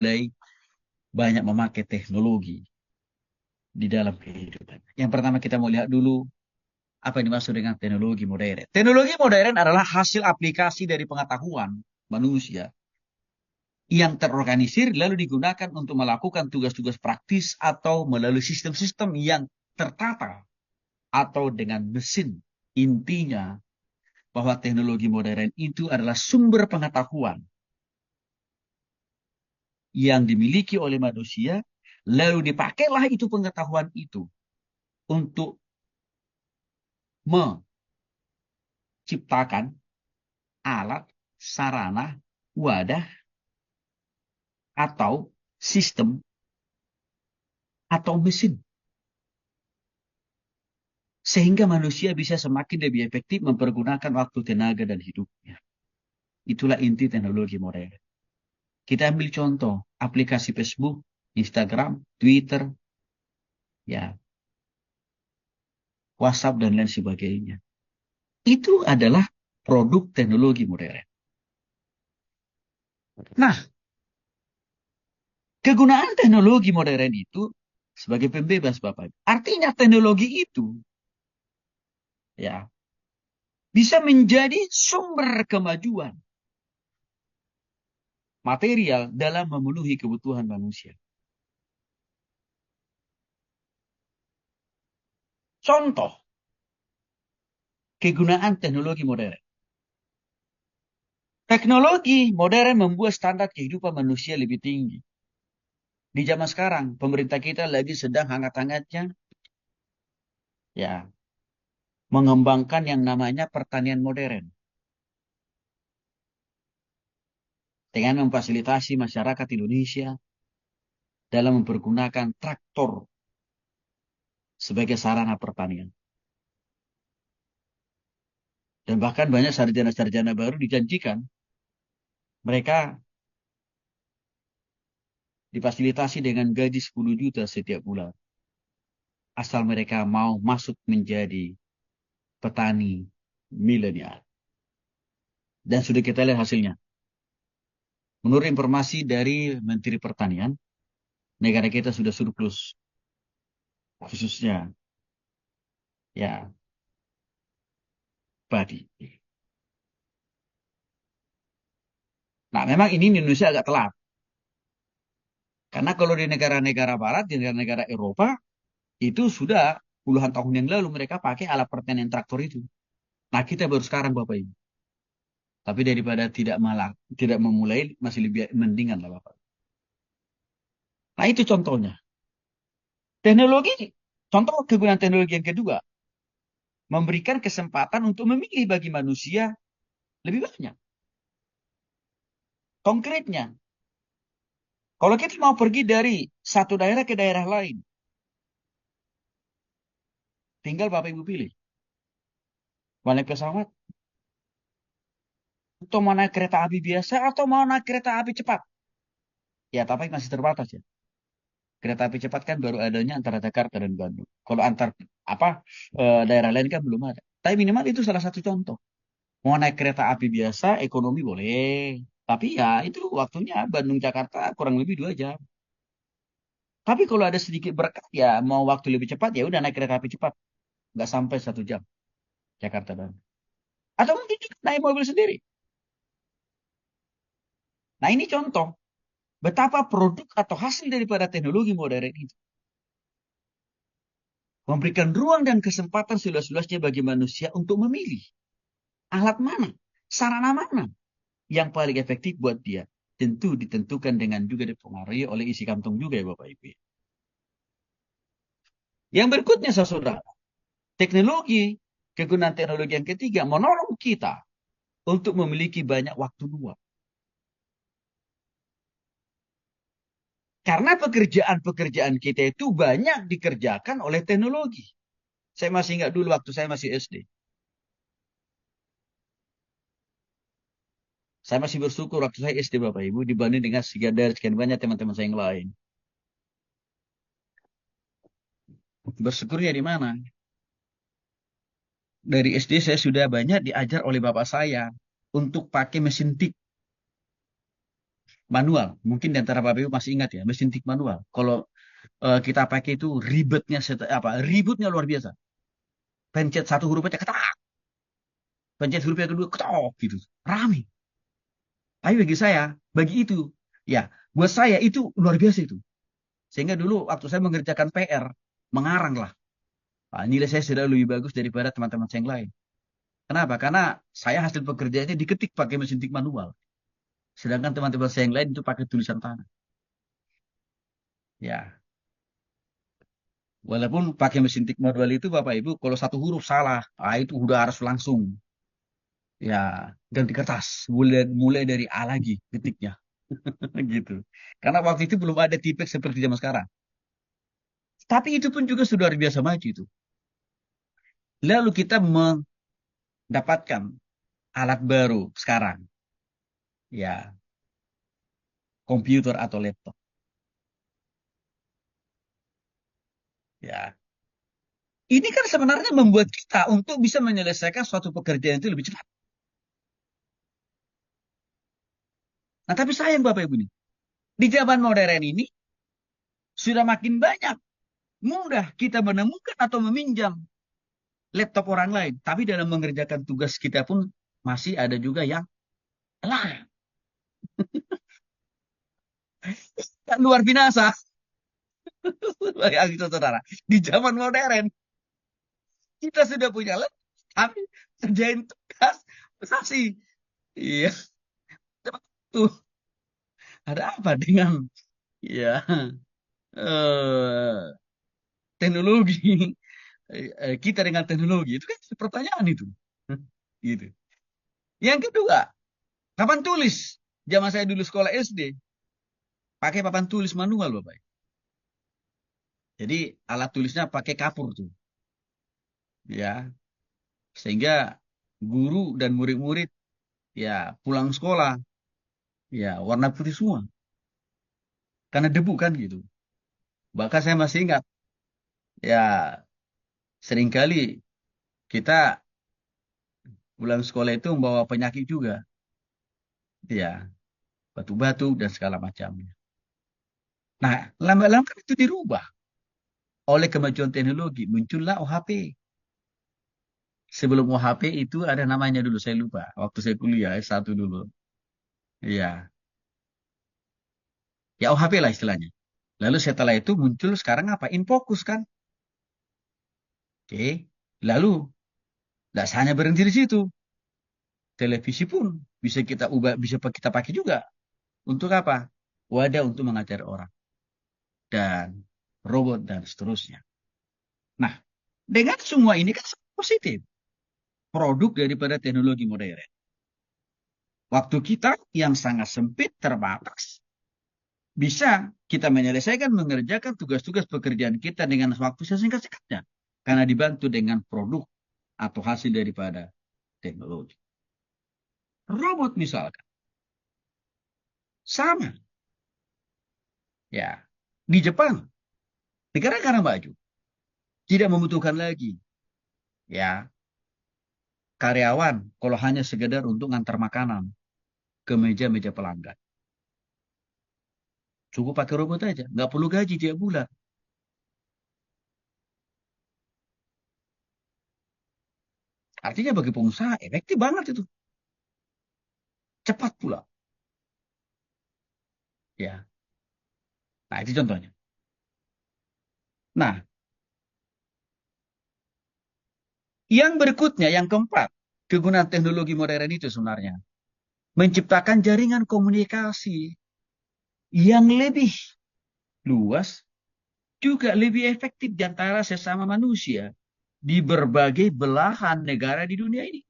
banyak memakai teknologi di dalam kehidupan. Yang pertama kita mau lihat dulu apa yang dimaksud dengan teknologi modern. Teknologi modern adalah hasil aplikasi dari pengetahuan manusia yang terorganisir lalu digunakan untuk melakukan tugas-tugas praktis atau melalui sistem-sistem yang tertata atau dengan mesin. Intinya bahwa teknologi modern itu adalah sumber pengetahuan yang dimiliki oleh manusia, lalu dipakailah itu pengetahuan itu untuk menciptakan alat, sarana, wadah, atau sistem, atau mesin. Sehingga manusia bisa semakin lebih efektif mempergunakan waktu, tenaga, dan hidupnya. Itulah inti teknologi modern. Kita ambil contoh, aplikasi Facebook, Instagram, Twitter, ya, WhatsApp, dan lain sebagainya. Itu adalah produk teknologi modern. Nah, kegunaan teknologi modern itu sebagai pembebas, Bapak. Artinya teknologi itu ya bisa menjadi sumber kemajuan material dalam memenuhi kebutuhan manusia. Contoh kegunaan teknologi modern. Teknologi modern membuat standar kehidupan manusia lebih tinggi. Di zaman sekarang, pemerintah kita lagi sedang hangat-hangatnya ya mengembangkan yang namanya pertanian modern dengan memfasilitasi masyarakat Indonesia dalam mempergunakan traktor sebagai sarana pertanian. Dan bahkan banyak sarjana-sarjana baru dijanjikan mereka difasilitasi dengan gaji 10 juta setiap bulan. Asal mereka mau masuk menjadi petani milenial. Dan sudah kita lihat hasilnya. Menurut informasi dari Menteri Pertanian, negara kita sudah surplus. Khususnya ya padi. Nah, memang ini di Indonesia agak telat. Karena kalau di negara-negara barat, di negara-negara Eropa, itu sudah puluhan tahun yang lalu mereka pakai alat pertanian traktor itu. Nah, kita baru sekarang, Bapak Ibu. Tapi daripada tidak memulai, masih lebih mendingan lah, Bapak. Nah, itu contohnya. Teknologi, contoh kegunaan teknologi yang kedua, memberikan kesempatan untuk memilih bagi manusia lebih banyak. Konkretnya, kalau kita mau pergi dari satu daerah ke daerah lain, tinggal Bapak Ibu pilih. Mau naik pesawat, atau mau naik kereta api biasa, atau mau naik kereta api cepat. Ya, tapi masih terbatas ya. Kereta api cepat kan baru adanya antara Jakarta dan Bandung. Kalau antar apa daerah lain kan belum ada. Tapi minimal itu salah satu contoh. Mau naik kereta api biasa, ekonomi boleh. Tapi ya itu waktunya Bandung Jakarta kurang lebih 2 jam. Tapi kalau ada sedikit berkah ya mau waktu lebih cepat ya udah naik kereta api cepat. Nggak sampai 1 jam Jakarta Bandung. Atau mungkin juga naik mobil sendiri. Nah ini contoh betapa produk atau hasil daripada teknologi modern itu memberikan ruang dan kesempatan seluas-luasnya bagi manusia untuk memilih alat mana, sarana mana yang paling efektif buat dia. Tentu ditentukan dengan juga dipengaruhi oleh isi kantong juga ya Bapak Ibu. Yang berikutnya saudara, kegunaan teknologi yang ketiga menolong kita untuk memiliki banyak waktu luang. Karena pekerjaan-pekerjaan kita itu banyak dikerjakan oleh teknologi. Saya masih ingat dulu waktu saya masih SD. Saya masih bersyukur waktu saya SD Bapak Ibu dibanding dengan sekian banyak teman-teman saya yang lain. Bersyukurnya di mana? Dari SD saya sudah banyak diajar oleh bapak saya untuk pakai mesin tik. manual. Mungkin di antara Bapak Ibu masih ingat ya, mesin tik manual. Kalau kita pakai itu ribetnya ributnya luar biasa. Pencet satu huruf aja ketak, pencet huruf yang kedua ketok gitu. Rame. Tapi bagi saya, bagi itu, ya, buat saya itu luar biasa itu. Sehingga dulu waktu saya mengerjakan PR, mengarang lah. Nah, nilai saya sudah lebih bagus daripada teman-teman saya yang lain. Kenapa? Karena saya hasil pekerjaannya diketik pakai mesin tik manual. Sedangkan teman-teman saya yang lain itu pakai tulisan tangan. Ya, walaupun pakai mesin tik manual itu Bapak Ibu, kalau satu huruf salah, itu udah harus langsung ya ganti kertas. Mulai dari A lagi ketiknya. Gitu. Karena waktu itu belum ada tipek seperti zaman sekarang. Tapi itu pun juga sudah luar biasa maju itu. Lalu kita mendapatkan alat baru sekarang. Ya, komputer atau laptop. Ya, ini kan sebenarnya membuat kita untuk bisa menyelesaikan suatu pekerjaan itu lebih cepat. Nah, tapi sayang Bapak Ibu nih, di zaman modern ini sudah makin banyak mudah kita menemukan atau meminjam laptop orang lain. Tapi dalam mengerjakan tugas kita pun masih ada juga yang lah, luar binasa. Bayangin saudara, di zaman modern kita sudah punya laptop, tapi kerjain tugas prestasi. Iya, tuh ada apa dengan ya eh, teknologi kita dengan teknologi itu kan pertanyaan itu. Gitu. Yang kedua, papan tulis. Zaman saya dulu sekolah SD, pakai papan tulis manual, Bapak. Jadi alat tulisnya pakai kapur tuh. Ya, sehingga guru dan murid-murid ya pulang sekolah ya warna putih semua karena debu kan gitu. Bahkan saya masih ingat ya seringkali kita pulang sekolah itu membawa penyakit juga. Ya, batu-batu dan segala macamnya. Nah, lama-lama kan itu dirubah oleh kemajuan teknologi. Muncullah OHP. Sebelum OHP itu ada namanya dulu, saya lupa. Waktu saya kuliah, S1 dulu. Iya, ya OHP lah istilahnya. Lalu setelah itu muncul sekarang apa? InFocus kan? Oke. Lalu, tidak hanya berhenti di situ. Televisi pun bisa kita ubah, bisa kita pakai juga. Untuk apa? Wadah untuk mengajar orang. Dan robot dan seterusnya. Nah, dengan semua ini kan positif. Produk daripada teknologi modern. Waktu kita yang sangat sempit, terbatas, bisa kita menyelesaikan, mengerjakan tugas-tugas pekerjaan kita dengan waktu sesingkat-singkatnya. Karena dibantu dengan produk atau hasil daripada teknologi. Robot misalkan. Sama. Ya. Di Jepang, negara-negara maju, tidak membutuhkan lagi ya karyawan kalau hanya sekedar untuk ngantar makanan ke meja-meja pelanggan. Cukup pakai robot aja, nggak perlu gaji tiap bulan. Artinya bagi pengusaha efektif banget itu, cepat pula. Ya, nah itu contohnya. Nah, yang berikutnya, yang keempat, kegunaan teknologi modern itu sebenarnya menciptakan jaringan komunikasi yang lebih luas, juga lebih efektif di antara sesama manusia di berbagai belahan negara di dunia ini.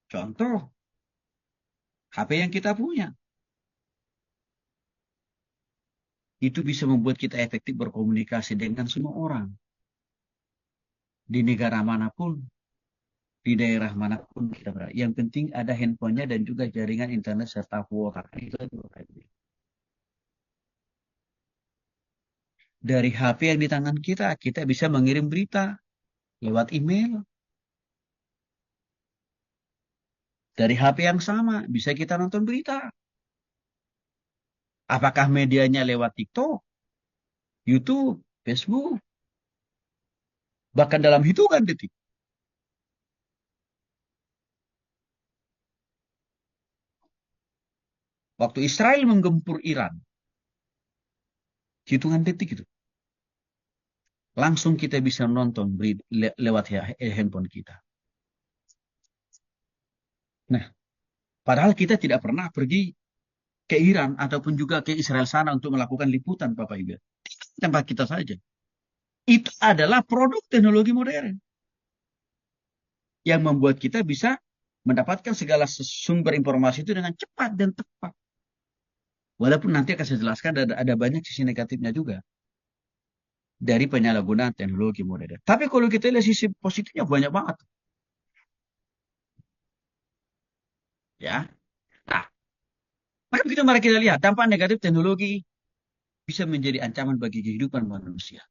Contoh, HP yang kita punya. Itu bisa membuat kita efektif berkomunikasi dengan semua orang. Di negara manapun, di daerah manapun kita berada. Yang penting ada handphonenya dan juga jaringan internet serta kuota. Itu aja. Dari HP yang di tangan kita, kita bisa mengirim berita lewat email. Dari HP yang sama, bisa kita nonton berita. Apakah medianya lewat TikTok, YouTube, Facebook, bahkan dalam hitungan detik. Waktu Israel menggempur Iran, hitungan detik itu. Langsung kita bisa nonton lewat handphone kita. Nah, padahal kita tidak pernah pergi ke Iran ataupun juga ke Israel sana untuk melakukan liputan, Bapak Ibu. Tempat kita saja. Itu adalah produk teknologi modern yang membuat kita bisa mendapatkan segala sumber informasi itu dengan cepat dan tepat. Walaupun nanti akan saya jelaskan ada banyak sisi negatifnya juga dari penyalahgunaan teknologi modern. Tapi kalau kita lihat sisi positifnya banyak banget. Ya. Nah, maka begitu mari kita lihat dampak negatif teknologi bisa menjadi ancaman bagi kehidupan manusia.